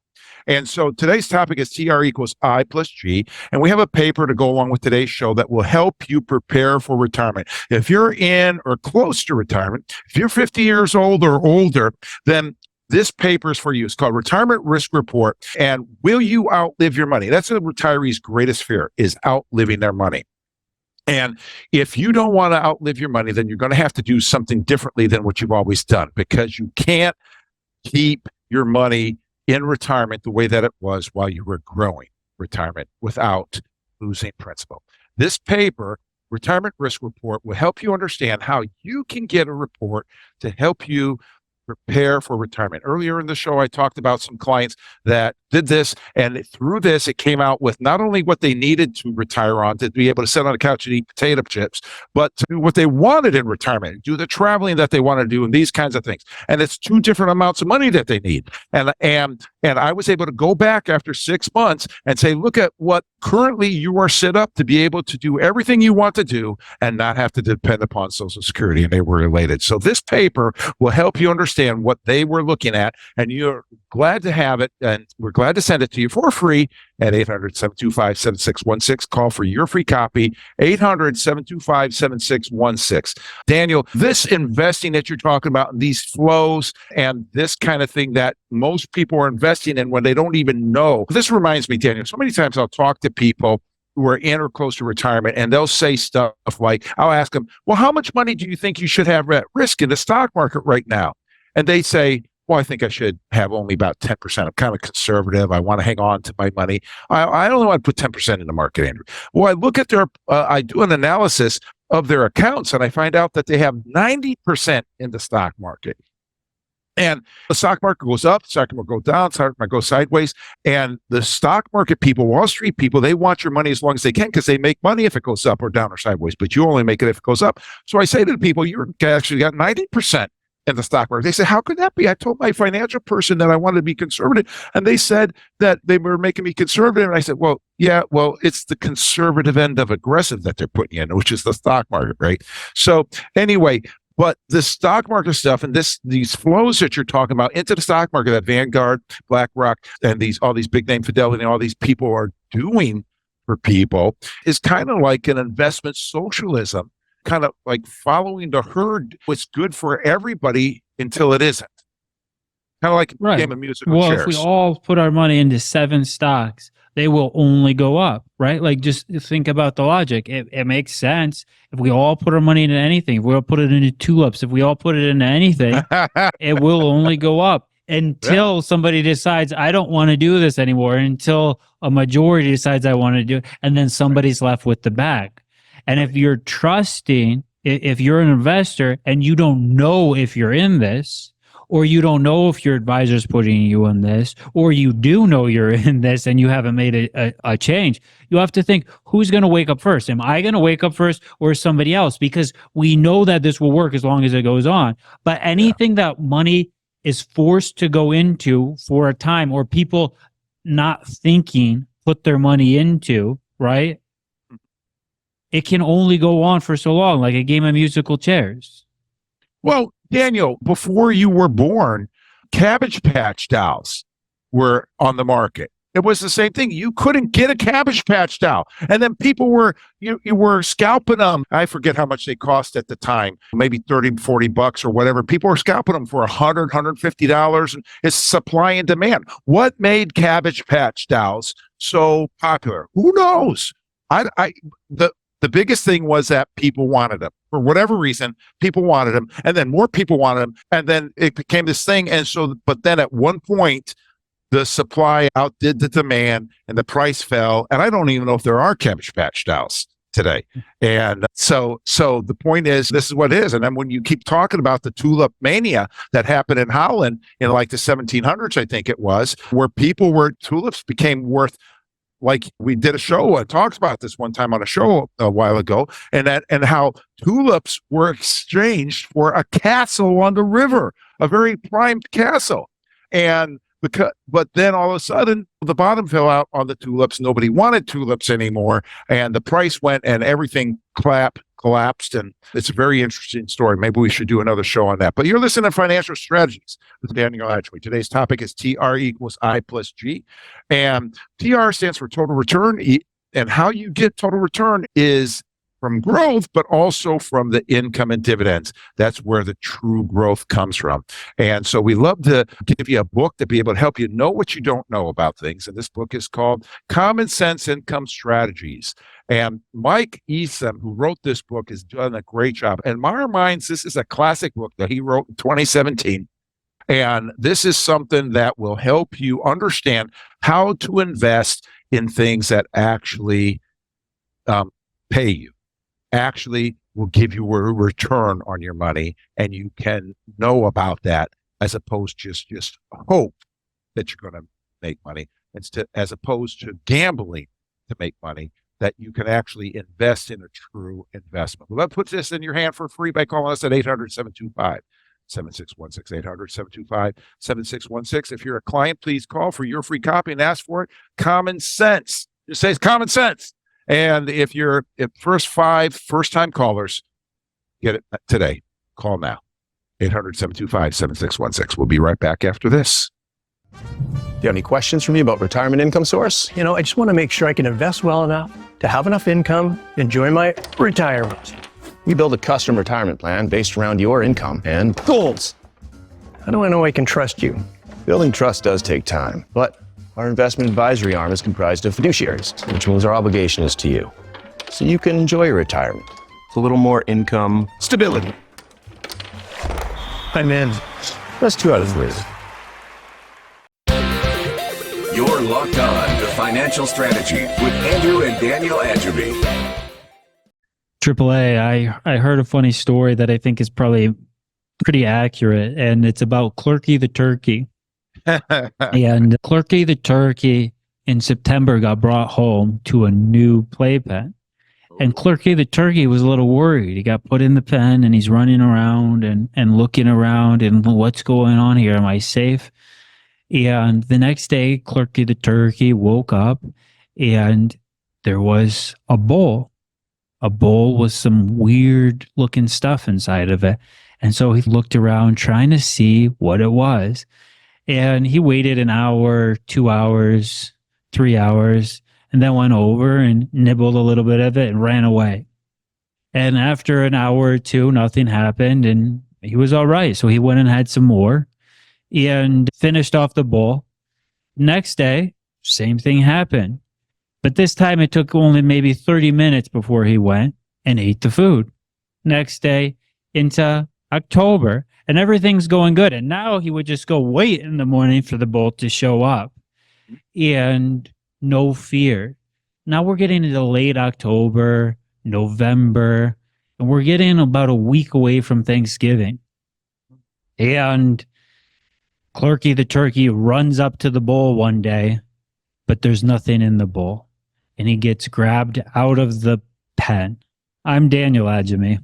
And so today's topic is TR equals I plus G. And we have a paper to go along with today's show that will help you prepare for retirement. If you're in or close to retirement, if you're 50 years old or older, then this paper is for you. It's called Retirement Risk Report. And will you outlive your money? That's a retiree's greatest fear, is outliving their money. And if you don't want to outlive your money, then you're going to have to do something differently than what you've always done, because you can't keep your money in retirement the way that it was while you were growing retirement without losing principal. This paper, Retirement Risk Report, will help you understand how you can get a report to help you prepare for retirement. Earlier in the show, I talked about some clients that did this, and through this, it came out with not only what they needed to retire on, to be able to sit on the couch and eat potato chips, but to do what they wanted in retirement, do the traveling that they want to do, and these kinds of things. And it's two different amounts of money that they need. And I was able to go back after 6 months and say, look at what currently you are set up to be able to do everything you want to do and not have to depend upon Social Security, and they were related. So this paper will help you understand what they were looking at, and you're glad to have it, and we're glad to send it to you for free at 800-725-7616. Call for your free copy, 800-725-7616. Daniel, this investing that you're talking about, these flows and this kind of thing that most people are investing in when they don't even know. This reminds me, Daniel, so many times I'll talk to people who are in or close to retirement, and they'll say stuff like, I'll ask them, well, how much money do you think you should have at risk in the stock market right now? And they say, well, I think I should have only about 10%. I'm kind of conservative. I want to hang on to my money. I only want to put 10% in the market, Andrew. Well, I look at I do an analysis of their accounts, and I find out that they have 90% in the stock market. And the stock market goes up, the stock market goes down, the stock market goes sideways. And the stock market people, Wall Street people, they want your money as long as they can because they make money if it goes up or down or sideways, but you only make it if it goes up. So I say to the people, you're actually got 90% in the stock market. They said, how could that be? I told my financial person that I wanted to be conservative, and they said that they were making me conservative. And I said, well, it's the conservative end of aggressive that they're putting in, which is the stock market, right? So anyway, but the stock market stuff and these flows that you're talking about into the stock market that Vanguard, BlackRock, and all these big name Fidelity and all these people are doing for people is kind of like an investment socialism, kind of like following the herd. It's good for everybody until it isn't. Kind of like a game of musical chairs. If we all put our money into 7 stocks, they will only go up, right? Like, just think about the logic. It makes sense. If we all put our money into anything, if we all put it into tulips, if we all put it into anything, it will only go up until somebody decides, I don't want to do this anymore, until a majority decides I want to do it, and then somebody's left with the bag. And if you're trusting, if you're an investor and you don't know if you're in this, or you don't know if your advisor's putting you in this, or you do know you're in this and you haven't made a change, you have to think, who's going to wake up first? Am I going to wake up first, or somebody else? Because we know that this will work as long as it goes on. But anything that money is forced to go into for a time, or people not thinking put their money into, right? It can only go on for so long, like a game of musical chairs. Well, Daniel, before you were born, Cabbage Patch dolls were on the market. It was the same thing. You couldn't get a Cabbage Patch doll. And then people were, you were scalping them. I forget how much they cost at the time, maybe 30, 40 bucks or whatever. People were scalping them for $100, $150. It's supply and demand. What made Cabbage Patch dolls so popular? Who knows? The biggest thing was that people wanted them. For whatever reason, people wanted them, and then more people wanted them, and then it became this thing. And so, but then at one point, the supply outdid the demand, and the price fell. And I don't even know if there are Cabbage Patch dolls today. And so the point is, this is what it is. And then when you keep talking about the tulip mania that happened in Holland in like the 1700s, I think it was, where tulips became worth. Like, we did a show, talked about this one time on a show a while ago, and how tulips were exchanged for a castle on the river, a very primed castle. But then all of a sudden, the bottom fell out on the tulips. Nobody wanted tulips anymore, and the price went, and everything collapsed. And it's a very interesting story. Maybe we should do another show on that. But you're listening to Financial Strategies with Daniel Agemy. Today's topic is TR equals I plus G. And TR stands for total return. And how you get total return is from growth, but also from the income and dividends. That's where the true growth comes from. And so we love to give you a book to be able to help you know what you don't know about things. And this book is called Common Sense Income Strategies. And Mike Eason, who wrote this book, has done a great job. In my mind, this is a classic book that he wrote in 2017. And this is something that will help you understand how to invest in things that actually pay you, actually will give you a return on your money. And you can know about that, as opposed to just hope that you're going to make money, as opposed to gambling to make money, that you can actually invest in a true investment. Well, that puts this in your hand for free by calling us at 800-725-7616, 800-725-7616. If you're a client, please call for your free copy and ask for it. Common Sense. Just say it's Common Sense. And if first-time callers, get it today. Call now. 800-725-7616. We'll be right back after this. Do you have any questions for me about retirement income source? I just want to make sure I can invest well enough to have enough income, enjoy my retirement. We build a custom retirement plan based around your income and goals. How do I know I can trust you? Building trust does take time, but our investment advisory arm is comprised of fiduciaries, which means our obligation is to you. So you can enjoy your retirement with a little more income stability. I'm in. That's 2 out of 3. You're locked on to Financial Strategy with Andrew and Daniel Agemy. AAA, I heard a funny story that I think is probably pretty accurate, and it's about Clerky the turkey. And Clerky the turkey in September got brought home to a new playpen. And Clerky the turkey was a little worried. He got put in the pen, and he's running around and looking around and what's going on here? Am I safe? And the next day, Clerky the turkey woke up, and there was a bowl with some weird looking stuff inside of it. And so he looked around trying to see what it was. And he waited an hour, 2 hours, 3 hours, and then went over and nibbled a little bit of it and ran away. And after an hour or two, nothing happened, and he was all right. So he went and had some more and finished off the bowl. Next day, same thing happened. But this time it took only maybe 30 minutes before he went and ate the food. Next day into October, and everything's going good. And now he would just go wait in the morning for the bolt to show up. And no fear. Now we're getting into late October, November, and we're getting about a week away from Thanksgiving. And Clerky the turkey runs up to the bowl one day, but there's nothing in the bowl. And he gets grabbed out of the pen. I'm Daniel Agemy.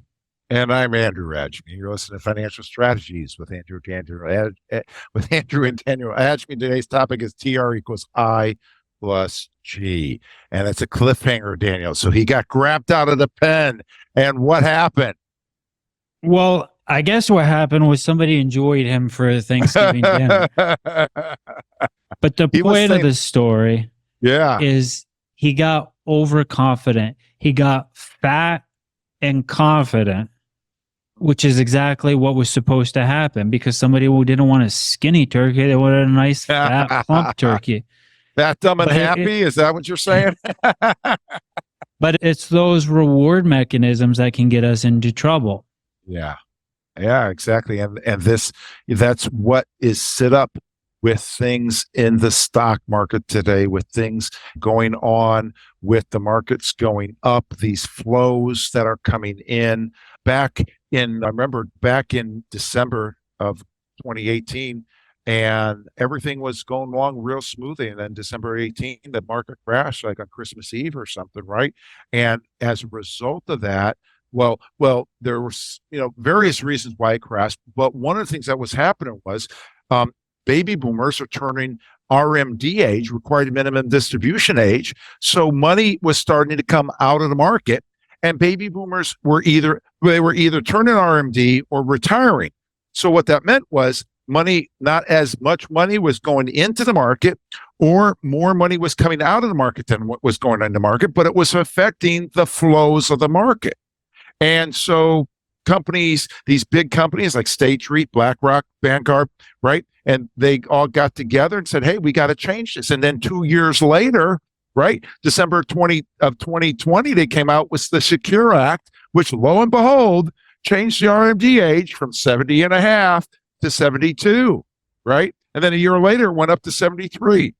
And I'm Andrew Agemy. You're listening to Financial Strategies with Andrew and Daniel Agemy. Today's topic is TR equals I plus G. And it's a cliffhanger, Daniel. So he got grabbed out of the pen. And what happened? Well, I guess what happened was somebody enjoyed him for Thanksgiving dinner. But the point of the story is he got overconfident. He got fat and confident, which is exactly what was supposed to happen, because somebody who didn't want a skinny turkey, they wanted a nice fat plump turkey. Fat, dumb, and happy? Is that what you're saying? But it's those reward mechanisms that can get us into trouble. Yeah, exactly. And that's what is set up with things in the stock market today, with things going on, with the markets going up, these flows that are coming in. I remember back in December of 2018, and everything was going along real smoothly. And then December 18, the market crashed like on Christmas Eve or something, right? And as a result of that, well, there was, various reasons why it crashed. But one of the things that was happening was baby boomers are turning RMD age, required minimum distribution age. So money was starting to come out of the market, and baby boomers were either turning RMD or retiring. So what that meant was not as much money was going into the market, or more money was coming out of the market than what was going in the market, but it was affecting the flows of the market. And so these big companies like State Street, BlackRock, Vanguard, right? And they all got together and said, hey, we got to change this. And then 2 years later, right, December 2020, they came out with the Secure Act, which lo and behold, changed the RMD age from 70 and a half to 72, right? And then a year later, it went up to 73.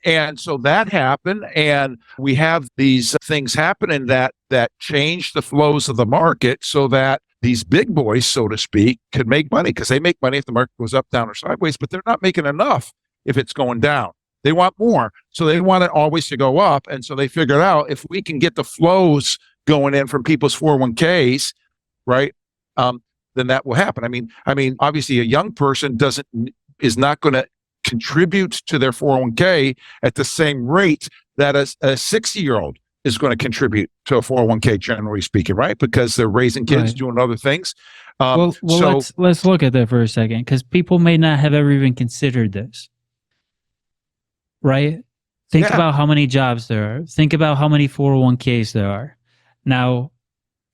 And so that happened, and we have these things happening that change the flows of the market so that these big boys, so to speak, could make money, because they make money if the market goes up, down, or sideways, but they're not making enough if it's going down. They want more. So they want it always to go up. And so they figured out, if we can get the flows going in from people's 401ks, right, then that will happen. I mean, obviously a young person is not going to contribute to their 401k at the same rate that a 60-year-old is going to contribute to a 401k, generally speaking, right? Because they're raising kids, right, doing other things. So let's look at that for a second, because people may not have ever even considered this, right? Think about how many jobs there are. Think about how many 401ks there are. Now,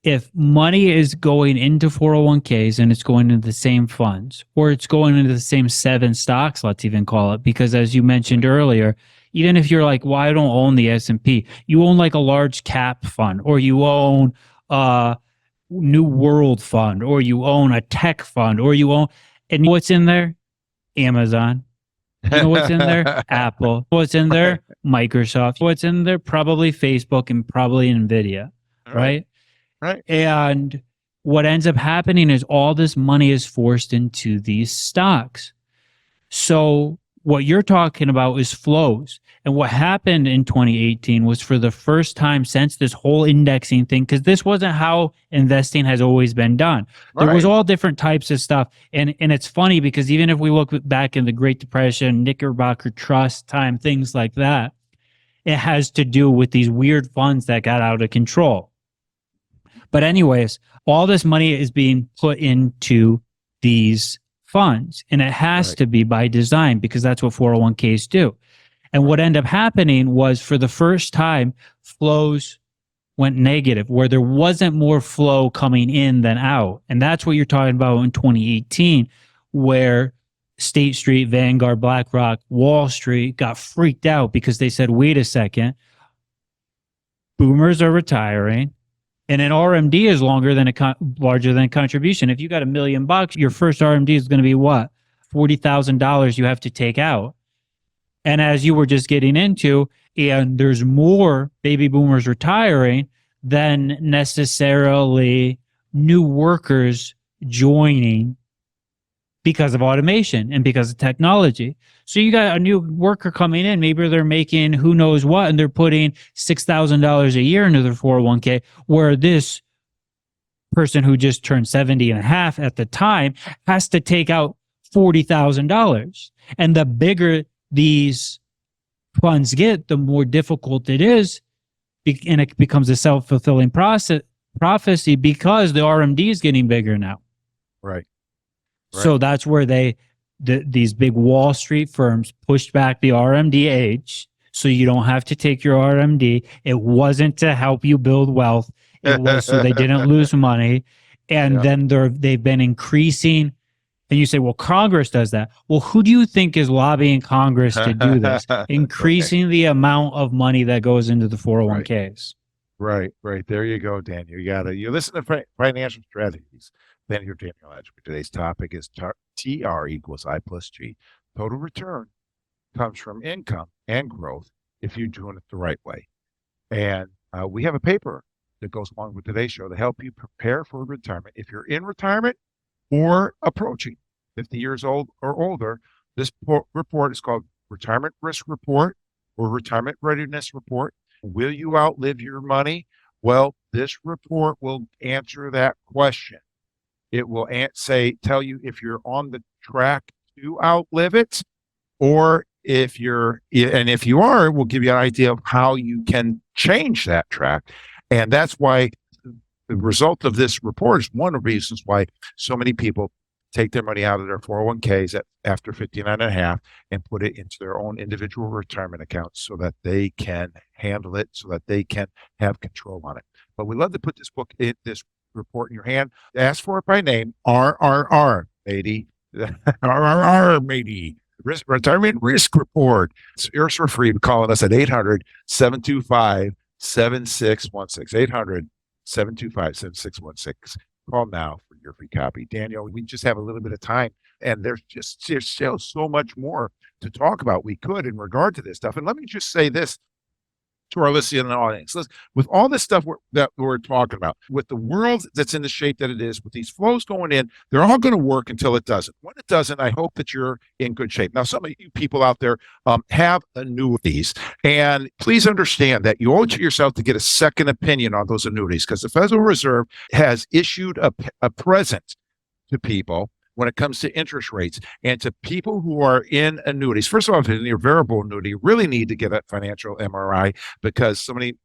if money is going into 401ks and it's going into the same funds, or it's going into the same 7 stocks, let's even call it, because as you mentioned earlier, even if you're like, well, I don't own the S&P, you own like a large cap fund, or you own a New World fund, or you own a tech fund, or you own, and what's in there? Amazon. You know what's in there? Apple. What's in there? Microsoft. What's in there? Probably Facebook and probably Nvidia, right? Right. And what ends up happening is all this money is forced into these stocks. So what you're talking about is flows. And what happened in 2018 was, for the first time since this whole indexing thing, because this wasn't how investing has always been done. There was all different types of stuff. And it's funny, because even if we look back in the Great Depression, Knickerbocker Trust time, things like that, it has to do with these weird funds that got out of control. But anyways, all this money is being put into these funds, and it has to be by design, because that's what 401ks do. And what ended up happening was, for the first time, flows went negative, where there wasn't more flow coming in than out. And that's what you're talking about in 2018, where State Street, Vanguard, BlackRock, Wall Street got freaked out, because they said, wait a second, boomers are retiring, and an RMD is larger than a contribution. If you got $1 million, your first RMD is going to be what? $40,000 you have to take out. And as you were just getting into, and there's more baby boomers retiring than necessarily new workers joining because of automation and because of technology. So you got a new worker coming in, maybe they're making who knows what, and they're putting $6,000 a year into their 401k, where this person who just turned 70 and a half at the time has to take out $40,000. And the bigger these funds get, the more difficult it is, and it becomes a self-fulfilling prophecy because the RMD is getting bigger now. Right. So that's where these big Wall Street firms pushed back the RMD age, so you don't have to take your RMD. It wasn't to help you build wealth. It was so they didn't lose money. And then they've been increasing. And you say, well, Congress does that. Well, who do you think is lobbying Congress to do this? Increasing the amount of money that goes into the 401ks. Right. There you go, Daniel. You listen to financial strategies. Then you're Daniel Agemy. Today's topic is TR equals I plus G. Total return comes from income and growth if you're doing it the right way. And we have a paper that goes along with today's show to help you prepare for retirement. If you're in retirement or approaching 50 years old or older, this report is called Retirement Risk Report or Retirement Readiness Report. Will you outlive your money? Well, this report will answer that question. It will tell you if you're on the track to outlive it, or if you are, it will give you an idea of how you can change that track. And that's why the result of this report is one of the reasons why so many people take their money out of their 401ks after 59 and a half and put it into their own individual retirement accounts so that they can handle it, so that they can have control on it. But we love to put this report in your hand. Ask for it by name. RRR, matey. RRR, matey. Retirement Risk Report. It's yours for free. Calling us at 800-725-7616. 800-725-7616. Call now for your free copy. Daniel, we just have a little bit of time, and there's still so much more to talk about. We could in regard to this stuff. And let me just say this to our listening audience. Listen, with all this stuff that we're talking about, with the world that's in the shape that it is, with these flows going in, they're all going to work until it doesn't. When it doesn't, I hope that you're in good shape. Now, some of you people out there have annuities, and please understand that you owe it to yourself to get a second opinion on those annuities, because the Federal Reserve has issued a present to people when it comes to interest rates, and to people who are in annuities. First of all, if you're in your variable annuity, you really need to get a financial MRI, because so many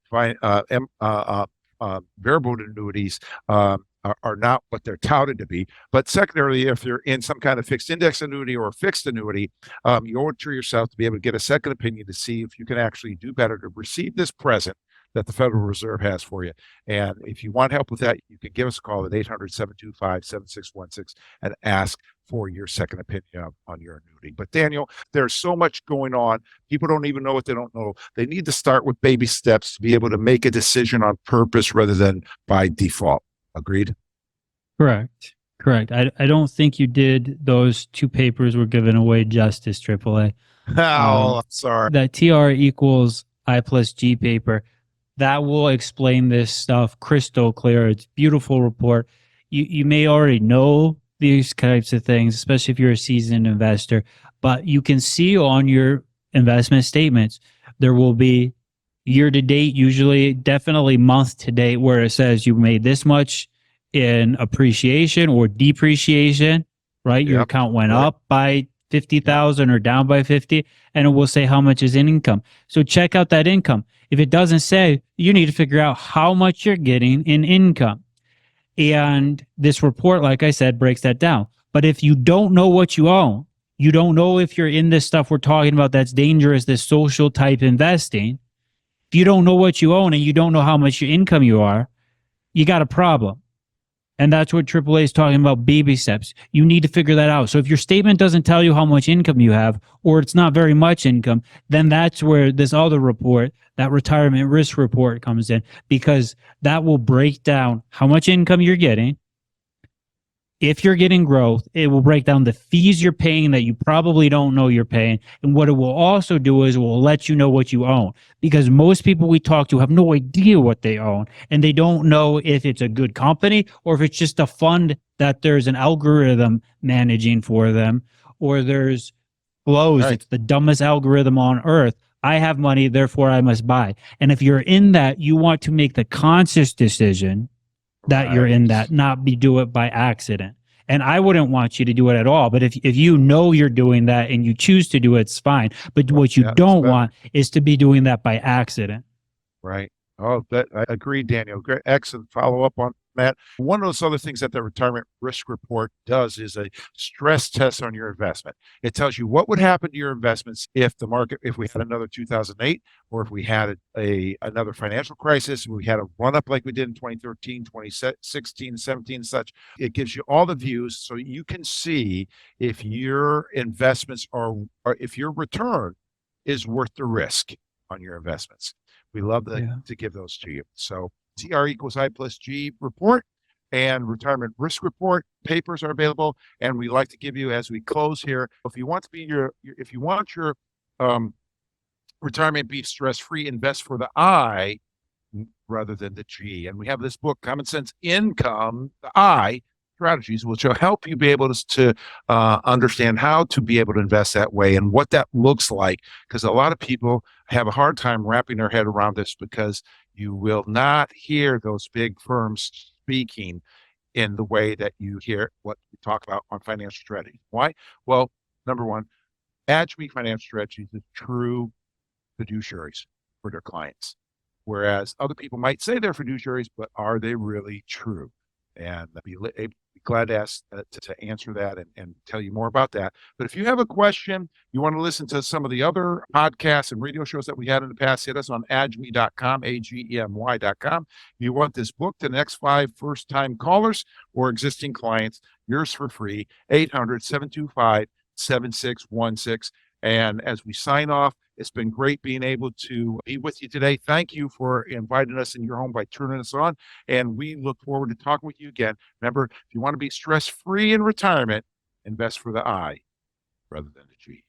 variable annuities are not what they're touted to be. But secondarily, if you're in some kind of fixed index annuity or fixed annuity, you owe it to yourself to be able to get a second opinion to see if you can actually do better to receive this present that the Federal Reserve has for you. And if you want help with that, you can give us a call at 800-725-7616 and ask for your second opinion on your annuity. But Daniel, there's so much going on. People don't even know what they don't know. They need to start with baby steps to be able to make a decision on purpose rather than by default. Agreed? Correct. I don't think you did those two papers were giving away justice, AAA. Oh, I'm sorry. That TR equals I plus G paper, that will explain this stuff crystal clear. It's a beautiful report. You may already know these types of things, especially if you're a seasoned investor, but you can see on your investment statements, there will be year to date, usually definitely month to date, where it says you made this much in appreciation or depreciation, right? Your account went up by 50,000 or down by 50, and it will say how much is in income. So check out that income. If it doesn't say, you need to figure out how much you're getting in income. And this report, like I said, breaks that down. But if you don't know what you own, you don't know if you're in this stuff we're talking about that's dangerous, this social type investing, if you don't know what you own and you don't know how much your income you are, you got a problem. And that's what AAA is talking about, baby steps. You need to figure that out. So if your statement doesn't tell you how much income you have, or it's not very much income, then that's where this other report, that retirement risk report, comes in, because that will break down how much income you're getting. If you're getting growth, it will break down the fees you're paying that you probably don't know you're paying. And what it will also do is it will let you know what you own, because most people we talk to have no idea what they own, and they don't know if it's a good company or if it's just a fund that there's an algorithm managing for them, or there's flows. Right. It's the dumbest algorithm on earth. I have money, therefore I must buy. And if you're in that, you want to make the conscious decision that you're in that, not do it by accident. And I wouldn't want you to do it at all. But if you know you're doing that and you choose to do it, it's fine. But what you don't want is to be doing that by accident. Right. Oh, I agree, Daniel. Great, excellent follow up on that. One of those other things that the retirement risk report does is a stress test on your investment. It tells you what would happen to your investments if we had another 2008, or if we had another financial crisis, we had a run up like we did in 2013, 2016, 17, and such. It gives you all the views so you can see if your investments or if your return is worth the risk on your investments. We love to give those to you. So TR equals I plus G report and retirement risk report papers are available. And we like to give you, as we close here, if you want to be if you want your retirement be stress-free, invest for the I rather than the G. And we have this book, Common Sense Income, the I strategies, which will help you be able to understand how to be able to invest that way and what that looks like. Because a lot of people have a hard time wrapping their head around this, because you will not hear those big firms speaking in the way that you hear what we talk about on financial strategy. Why? Well, number one, Agemy Financial Strategies is true fiduciaries for their clients. Whereas other people might say they're fiduciaries, but are they really true? And I'd be glad to answer that and tell you more about that. But if you have a question, you want to listen to some of the other podcasts and radio shows that we had in the past, hit us on agemy.com, agemy.com. If you want this book, the next 5 first-time callers or existing clients, yours for free, 800-725-7616. And as we sign off, it's been great being able to be with you today. Thank you for inviting us in your home by turning us on. And we look forward to talking with you again. Remember, if you want to be stress-free in retirement, invest for the I rather than the G.